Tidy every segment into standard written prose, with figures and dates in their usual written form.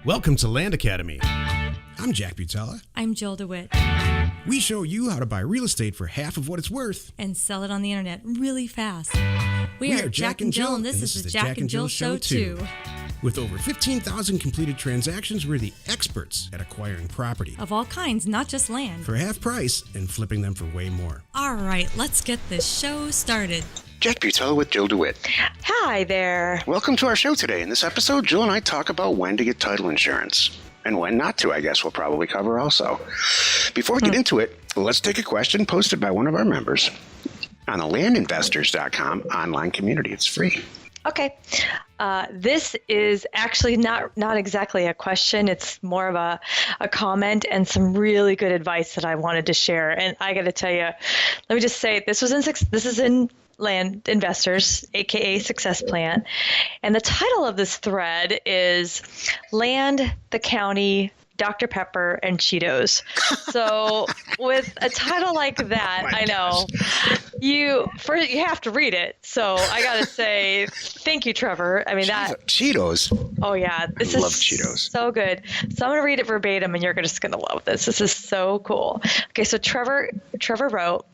Welcome to Land Academy. I'm Jack Butella. I'm Jill DeWitt. We show you how to buy real estate for half of what it's worth. And sell it on the internet really fast. We are Jack and Jill, and this is the Jack and Jill Show too. With over 15,000 completed transactions, we're the experts at acquiring property. Of all kinds, not just land. For half price and flipping them for way more. All right, let's get this show started. Jack Butella with Jill DeWitt. Hi there. Welcome to our show today. In this episode, Jill and I talk about when to get title insurance. And when not to, I guess we'll probably cover also. Before we get into it, let's take a question posted by one of our members on the landinvestors.com online community. It's free. Okay. This is actually not exactly a question. It's more of a comment and some really good advice that I wanted to share. And I got to tell you, let me just say, this is in Land Investors, aka Success Plan. And the title of this thread is Land, the County, Dr. Pepper, and Cheetos. So with a title like that, I know you have to read it. So I got to say, thank you, Trevor. I mean, Cheetos. Oh yeah, this I love is Cheetos. So good. So I'm going to read it verbatim and you're just going to love this. This is so cool. Okay. So Trevor wrote,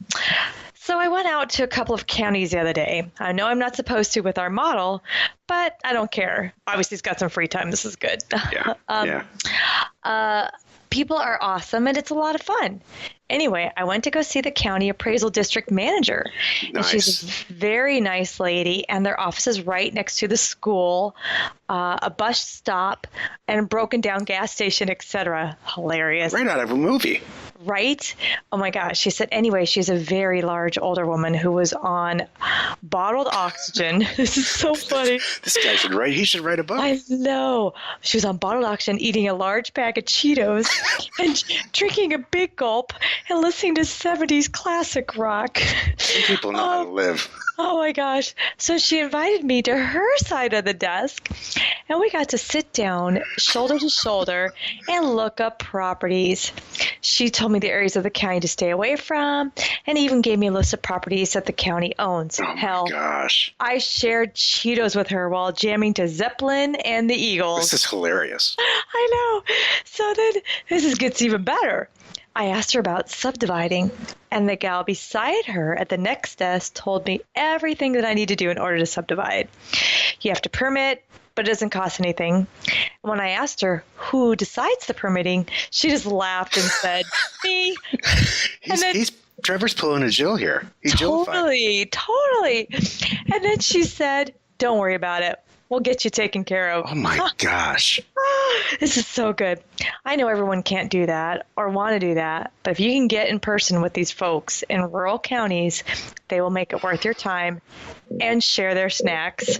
so I went out to a couple of counties the other day. I know I'm not supposed to with our model, but I don't care. Obviously, he's got some free time. This is good. Yeah. People are awesome, and it's a lot of fun. Anyway, I went to go see the county appraisal district manager. Nice. And she's a very nice lady, and their office is right next to the school, a bus stop, and a broken down gas station, etc. Hilarious. Right out of a movie. Right? Oh my gosh. She said, anyway, she's a very large older woman who was on bottled oxygen. This is so funny. This guy should write a book. I know. She was on bottled oxygen, eating a large bag of Cheetos and drinking a big gulp and listening to 70s classic rock. Some people know how to live. Oh my gosh. So she invited me to her side of the desk, and we got to sit down shoulder to shoulder and look up properties. She told me the areas of the county to stay away from and even gave me a list of properties that the county owns. Oh Hell, my gosh. I shared Cheetos with her while jamming to Zeppelin and the Eagles. This is hilarious. I know. So then gets even better. I asked her about subdividing, and the gal beside her at the next desk told me everything that I need to do in order to subdivide. You have to permit, but it doesn't cost anything. When I asked her who decides the permitting, she just laughed and said, me. Trevor's pulling a Jill here. Totally. And then she said, don't worry about it. We'll get you taken care of. Oh my gosh. This is so good. I know everyone can't do that or want to do that, but if you can get in person with these folks in rural counties, they will make it worth your time and share their snacks.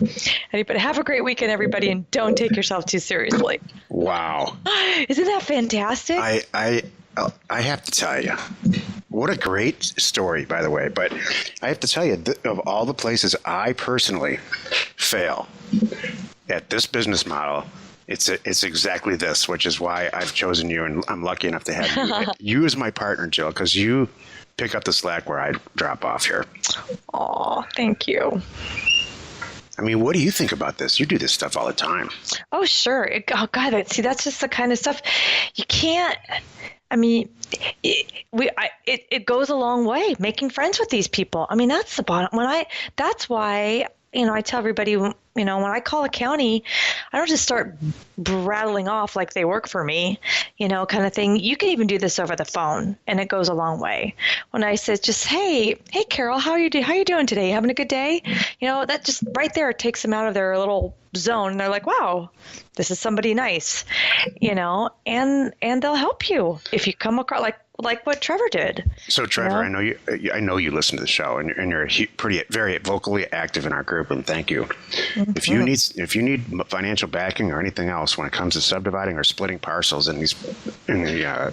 But have a great weekend, everybody, and don't take yourself too seriously. Wow. Isn't that fantastic? I have to tell you, what a great story, by the way. But I have to tell you, of all the places I personally fail at this business model, it's exactly this, which is why I've chosen you, and I'm lucky enough to have you as my partner, Jill, because you pick up the slack where I drop off here. Oh, thank you. I mean, what do you think about this? You do this stuff all the time. Oh, sure. That's just the kind of stuff you can't. I mean, it goes a long way making friends with these people. I mean, that's the bottom. That's why, I tell everybody, when I call a county, I don't just start rattling off like they work for me, kind of thing. You can even do this over the phone, and it goes a long way. When I say just, hey, Carol, how you doing today? You having a good day? That just right there takes them out of their little zone, and they're like, wow, this is somebody nice, and they'll help you if you come across like what Trevor did. So Trevor, I know you listen to the show, and you're very vocally active in our group, and thank you. Mm-hmm. If you need financial backing or anything else when it comes to subdividing or splitting parcels where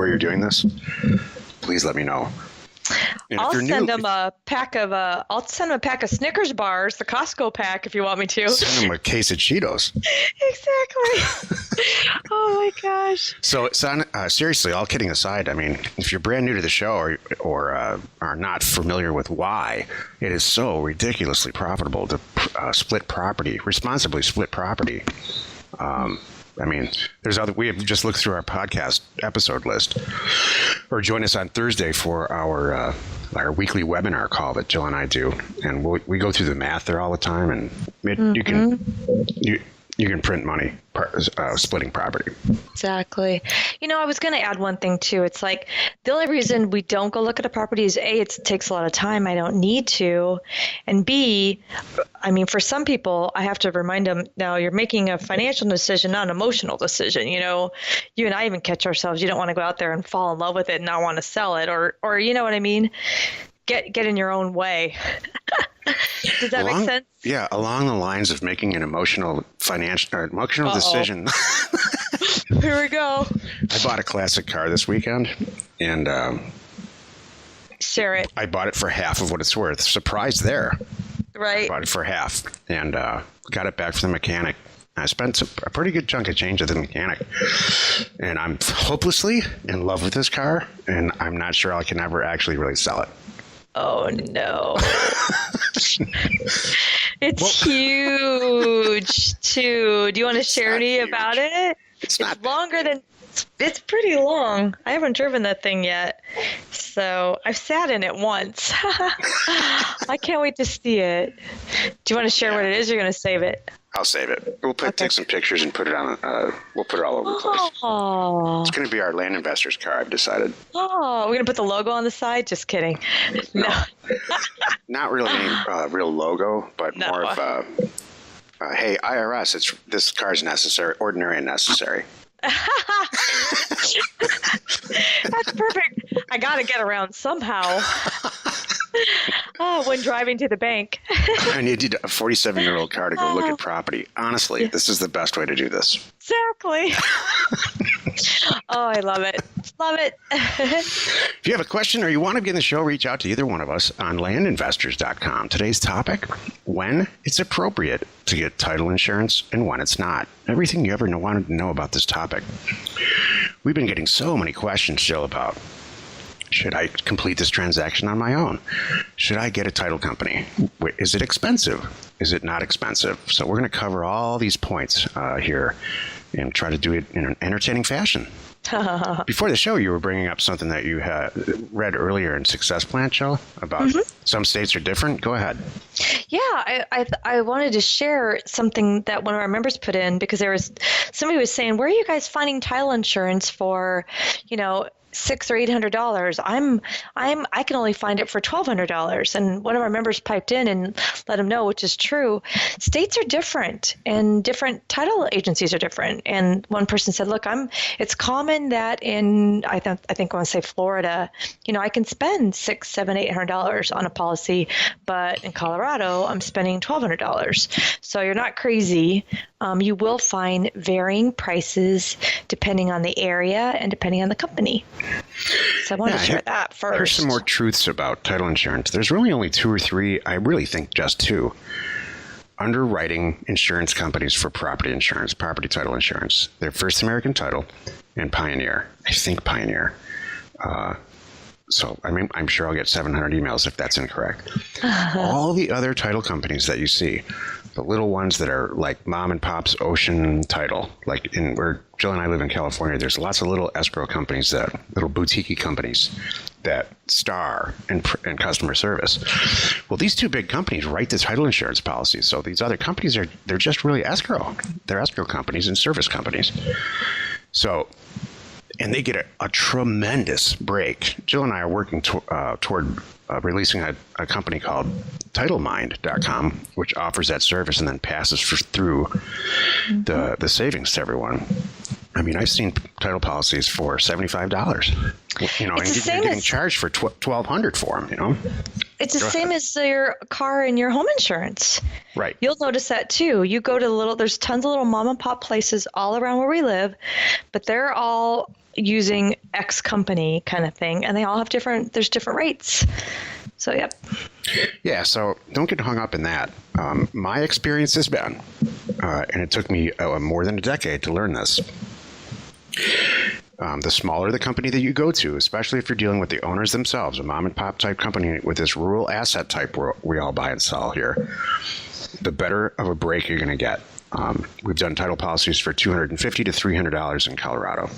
you're doing this, please let me know. I'll send them a pack of Snickers bars, the Costco pack, if you want me to. Send them a case of Cheetos. Exactly. Oh my gosh. So, seriously, all kidding aside, I mean, if you're brand new to the show or are not familiar with why it is so ridiculously profitable to responsibly split property, I mean, there's other. We have just looked through our podcast episode list, or join us on Thursday for our weekly webinar call that Jill and I do, and we go through the math there all the time, and you can print money splitting property. Exactly. I was going to add one thing too. It's like the only reason we don't go look at a property is A, it takes a lot of time. I don't need to. And B, I mean, for some people, I have to remind them, now you're making a financial decision, not an emotional decision. You and I even catch ourselves. You don't want to go out there and fall in love with it and not want to sell it, or you know what I mean? Get in your own way. Does that make sense? Yeah, along the lines of making an emotional decision. Here we go. I bought a classic car this weekend, and share it. I bought it for half of what it's worth. Surprise there. Right. I bought it for half, and got it back from the mechanic. I spent a pretty good chunk of change at the mechanic, and I'm hopelessly in love with this car, and I'm not sure I can ever actually really sell it. Oh, no. It's huge, too. Do you want to share any about it? It's longer than... It's pretty long. I haven't driven that thing yet. So I've sat in it once. I can't wait to see it. Do you want to share what it is, or are you going to save it? I'll save it. We'll take some pictures and put it on. We'll put it all over the place. Oh. It's going to be our land investors car, I've decided. Oh, we're going to put the logo on the side? Just kidding. No. Not really a real logo, but more of hey, IRS, this car's necessary, ordinary and necessary. That's perfect. I got to get around somehow. When driving to the bank. I needed a 47-year-old car to go look at property. Honestly, This is the best way to do this. Exactly. Oh, I love it. Love it. If you have a question or you want to be in the show, reach out to either one of us on landinvestors.com. Today's topic, when it's appropriate to get title insurance and when it's not. Everything you ever wanted to know about this topic. We've been getting so many questions, Jill, about should I complete this transaction on my own? Should I get a title company? Is it expensive? Is it not expensive? So we're going to cover all these points here and try to do it in an entertaining fashion. Before the show, you were bringing up something that you had read earlier in Success Plan, Jill, about some states are different. Go ahead. Yeah, I wanted to share something that one of our members put in, because somebody was saying, where are you guys finding title insurance for, $600 or $800? I can only find it for $1,200. And one of our members piped in and let him know, which is true. States are different, and different title agencies are different. And one person said, look, it's common that in, I think I want to say Florida, I can spend $600, $700, $800 on a policy, but in Colorado, I'm spending $1,200. So you're not crazy. You will find varying prices depending on the area and depending on the company. So I wanted to share that first. Here's some more truths about title insurance. There's really only two or three, I really think just two, underwriting insurance companies for property insurance, property title insurance. They're First American Title and Pioneer. I think Pioneer. So, I'm sure I'll get 700 emails if that's incorrect. All the other title companies that you see, the little ones that are like mom and pop's ocean title, like where Jill and I live in California, there's lots of little escrow companies, little boutique companies that star in customer service. Well, these two big companies write the title insurance policies. So these other companies they're just really escrow. They're escrow companies and service companies. So, and they get a tremendous break. Jill and I are working toward releasing a company called TitleMind.com, which offers that service and then passes through the savings to everyone. I've seen title policies for $75. And you're getting charged for $1,200 for them. It's the same as your car and your home insurance. Right. You'll notice that too. You go to there's tons of little mom and pop places all around where we live, but they're all using X company kind of thing, and they all have there's different rates. So, yep. Yeah, so don't get hung up in that. My experience has been, and it took me more than a decade to learn this, the smaller the company that you go to, especially if you're dealing with the owners themselves, a mom and pop type company with this rural asset type we all buy and sell here, the better of a break you're going to get. We've done title policies for $250 to $300 in Colorado.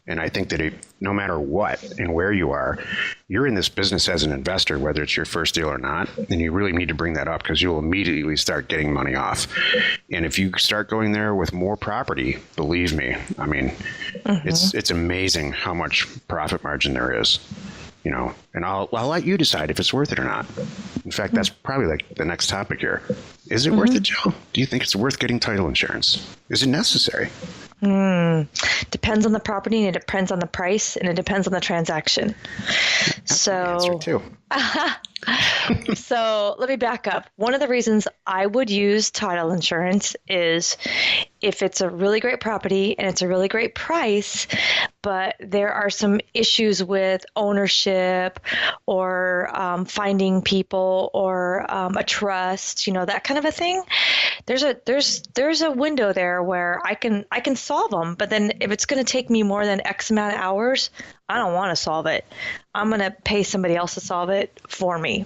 And I think that no matter what and where you are, you're in this business as an investor, whether it's your first deal or not, and you really need to bring that up because you'll immediately start getting money off. And if you start going there with more property, believe me, I mean, it's amazing how much profit margin there is. You know, and I'll let you decide if it's worth it or not. In fact, that's probably like the next topic here. Is it worth it, Joe? Do you think it's worth getting title insurance? Is it necessary? Depends on the property, and it depends on the price, and it depends on the transaction. That's the answer too. So let me back up. One of the reasons I would use title insurance is if it's a really great property and it's a really great price, but there are some issues with ownership or finding people or a trust, you know, that kind of a thing. There's a window there where I can solve them, but then if it's going to take me more than X amount of hours, I don't want to solve it. I'm going to pay somebody else to solve it for me.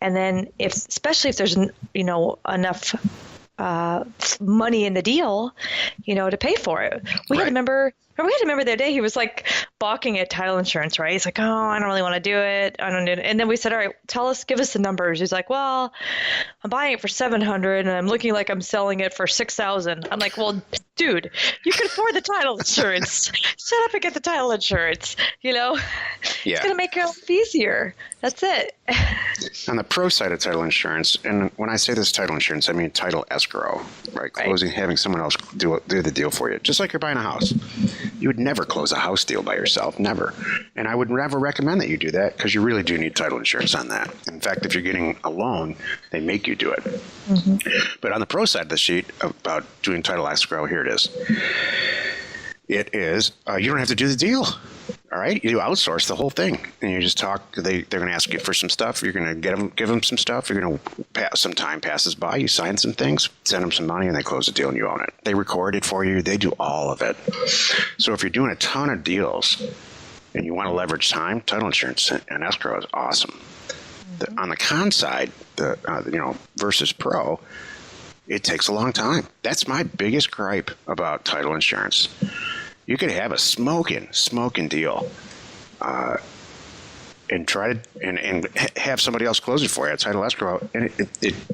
And then especially if there's, you know, enough money in the deal, you know, to pay for it. We had to remember the other day he was like balking at title insurance, right? He's like, oh, I don't really want to do it. I don't do it. And then we said, all right, give us the numbers. He's like, well, I'm buying it for $700 and I'm looking like I'm selling it for $6,000. I'm like, well, dude, you can afford the title insurance. Shut up and get the title insurance. You know, it's going to make your life easier. That's it. On the pro side of title insurance, and when I say this title insurance, I mean title escrow, right? Closing, having someone else do the deal for you, just like you're buying a house. You would never close a house deal by yourself, never. And I would never recommend that you do that because you really do need title insurance on that. In fact, if you're getting a loan, they make you do it. But on the pro side of the sheet about doing title escrow, here it is. It is, you don't have to do the deal. All right, you outsource the whole thing, and you just talk. They're going to ask you for some stuff. You're going to give them some stuff. You're going to pass some time passes by. You sign some things, send them some money, and they close the deal, and you own it. They record it for you. They do all of it. So if you're doing a ton of deals and you want to leverage time, title insurance and escrow is awesome. On the con side, versus pro, it takes a long time. That's my biggest gripe about title insurance. You could have a smoking deal, and try to and have somebody else close it for you at title escrow, and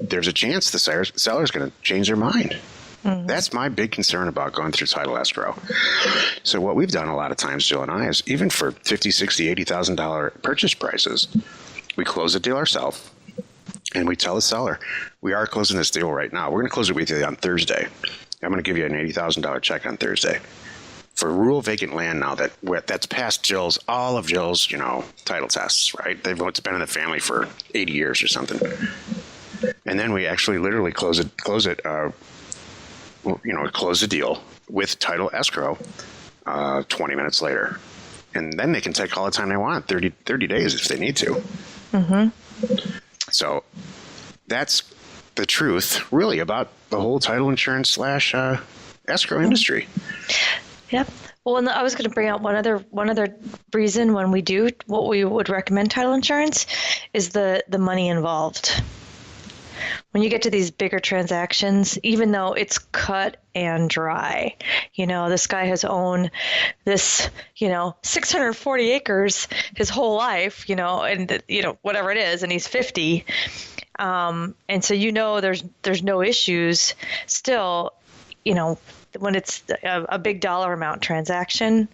there's a chance the seller's going to change their mind. That's my big concern about going through title escrow. So what we've done a lot of times, Jill and I, is even for $50,000, $60,000, $80,000 purchase prices, we close the deal ourselves, and we tell the seller, we are closing this deal right now. We're going to close it with you on Thursday. I'm going to give you an $80,000 check on Thursday. For rural vacant land now that's past all of Jill's, title tests, right? It's been in the family for 80 years or something. And then we actually literally close the deal with title escrow 20 minutes later. And then they can take all the time they want, 30 days if they need to. So that's the truth, really, about the whole title insurance / escrow industry. Yep. Well, and I was going to bring out one other reason when we do what we would recommend title insurance is the money involved. When you get to these bigger transactions, even though it's cut and dry, this guy has owned this, 640 acres his whole life, and whatever it is, and he's 50. And so, there's no issues still, when it's a big dollar amount transaction,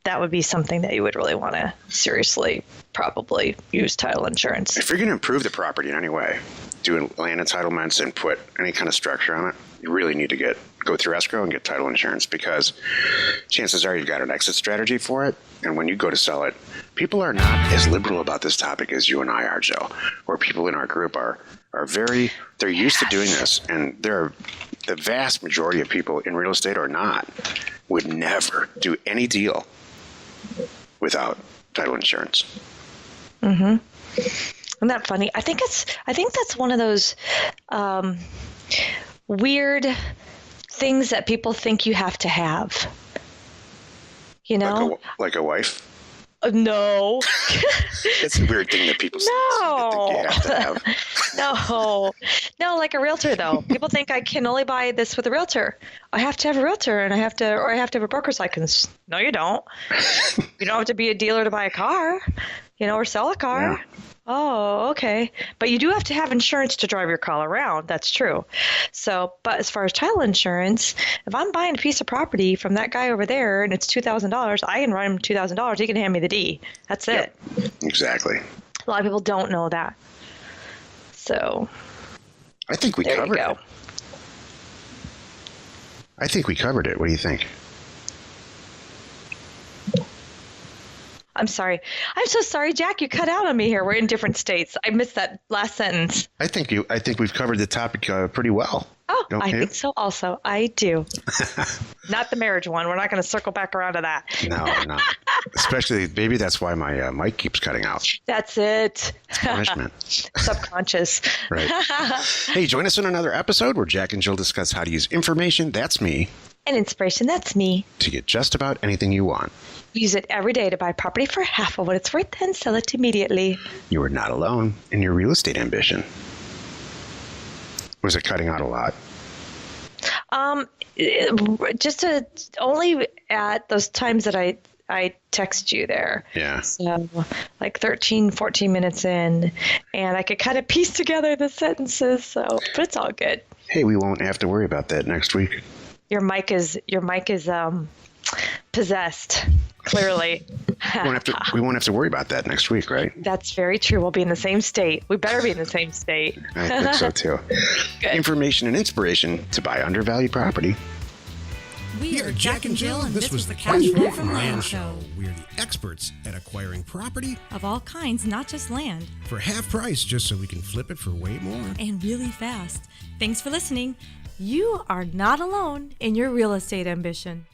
that would be something that you would really want to seriously probably use title insurance. If you're going to improve the property in any way, do land entitlements and put any kind of structure on it, you really need to go through escrow and get title insurance, because chances are you've got an exit strategy for it. And when you go to sell it, people are not as liberal about this topic as you and I are, Joe, or people in our group are they're used to doing this. And the vast majority of people in real estate would never do any deal without title insurance. Isn't that funny? I think that's one of those weird things that people think you have to have. Like a wife? No. It's a weird thing that people No. think you have to have. No, like a realtor though. People think I can only buy this with a realtor. I have to have a realtor and I have to have a broker's license. No, you don't. You don't have to be a dealer to buy a car, or sell a car. Yeah. Oh, okay. But you do have to have insurance to drive your car around. That's true. So, but as far as title insurance, if I'm buying a piece of property from that guy over there and it's $2,000, I can write him $2,000. He can hand me the D. That's it. Yep. Exactly. A lot of people don't know that. So, I think we there you covered go. it. I think we covered it. What do you think? I'm sorry. I'm so sorry, Jack. You cut out on me here. We're in different states. I missed that last sentence. I think we've covered the topic pretty well. Oh, Don't I you? think so also. I do. Not the marriage one. We're not going to circle back around to that. No. Especially, maybe that's why my mic keeps cutting out. That's it. It's punishment. Subconscious. Right. Hey, join us in another episode where Jack and Jill discuss how to use information, that's me, And inspiration, that's me. to get just about anything you want. Use it every day to buy property for half of what it's worth and sell it immediately. You are not alone in your real estate ambition. Was it cutting out a lot? Only at those times that I text you there. Yeah. So like 13, 14 minutes in, and I could kind of piece together the sentences. So, but it's all good. Hey, we won't have to worry about that next week. Your mic is possessed. Clearly. We won't have to worry about that next week, right? That's very true. We'll be in the same state. We better be in the same state. I think so too. Good. Information and inspiration to buy undervalued property. We are Jack and Jill, and this was the Cash Cash Flow Flow from Land Show. We are the experts at acquiring property Of all kinds, not just land, for half price just so we can flip it for way more. and really fast. Thanks for listening. You are not alone in your real estate ambition.